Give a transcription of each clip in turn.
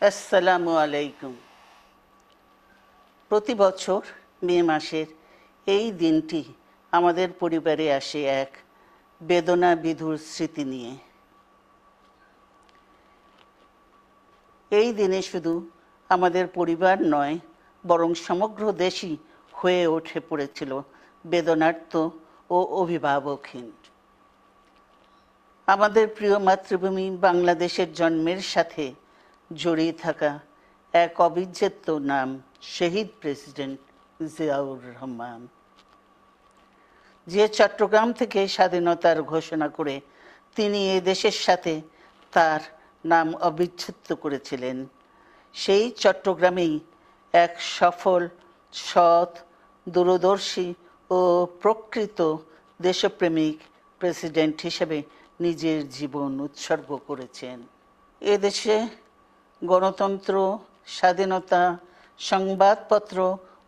আসসালামু আলাইকুম। প্রতি বছর মে মাসের এই দিনটি আমাদের পরিবারে আসে এক বেদনা বিধুর স্মৃতি নিয়ে। এই দিনে শুধু আমাদের পরিবার নয়, বরং সমগ্র দেশই হয়ে উঠে পড়েছিল বেদনার্ত ও অভিভাবকহীন। আমাদের প্রিয় মাতৃভূমি বাংলাদেশের জন্মের সাথে জড়িয়ে থাকা এক অবিচ্ছেদ্য নাম শহীদ প্রেসিডেন্ট জিয়াউর রহমান, যে চট্টগ্রাম থেকে স্বাধীনতার ঘোষণা করে তিনি এ দেশের সাথে তার নাম অবিচ্ছেদ্য করেছিলেন। সেই চট্টগ্রামেই এক সফল, সৎ, দূরদর্শী ও প্রকৃত দেশপ্রেমিক প্রেসিডেন্ট হিসেবে নিজের জীবন উৎসর্গ করেছেন। এদেশে গণতন্ত্র, স্বাধীনতা, সংবাদপত্র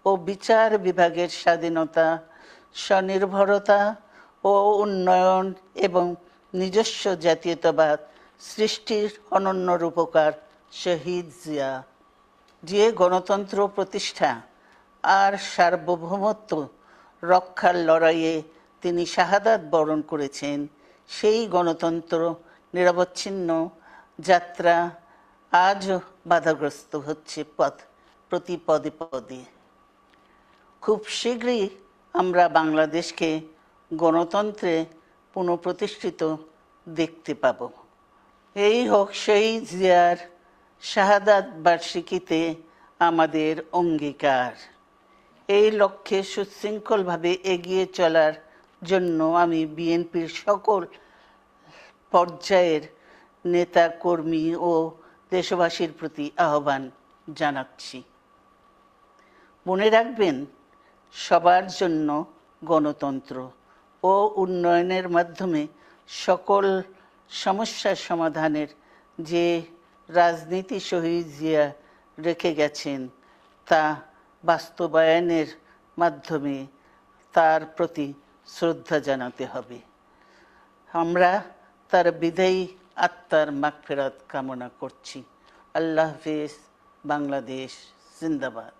ও বিচার বিভাগের স্বাধীনতা, স্বনির্ভরতা ও উন্নয়ন এবং নিজস্ব জাতীয়তাবাদ সৃষ্টির অনন্য রূপকার শহীদ জিয়া, যে গণতন্ত্র প্রতিষ্ঠা আর সার্বভৌমত্ব রক্ষার লড়াইয়ে তিনি শাহাদাত বরণ করেছেন, সেই গণতন্ত্র নিরবচ্ছিন্ন যাত্রা আজও বাধাগ্রস্ত হচ্ছে প্রতি পদে পদে। খুব শীঘ্রই আমরা বাংলাদেশকে গণতন্ত্রে পুনঃপ্রতিষ্ঠিত দেখতে পাব। এই হোক শহীদ জিয়ার শাহাদাত বার্ষিকীতে আমাদের অঙ্গীকার। এই লক্ষ্যে সুশৃঙ্খলভাবে এগিয়ে চলার জন্য আমি বিএনপির সকল পর্যায়ের নেতা কর্মী ও দেশবাসীর প্রতি আহ্বান জানাচ্ছি। মনে রাখবেন, সবার জন্য গণতন্ত্র ও উন্নয়নের মাধ্যমে সকল সমস্যার সমাধানের যে রাজনীতি শহীদ জিয়া রেখে গেছেন, তা বাস্তবায়নের মাধ্যমে তার প্রতি শ্রদ্ধা জানাতে হবে। আমরা তার বিদায়ী আত্মার মাগফিরাত কামনা করছি। আল্লাহ হাফেজ। বাংলাদেশ জিন্দাবাদ।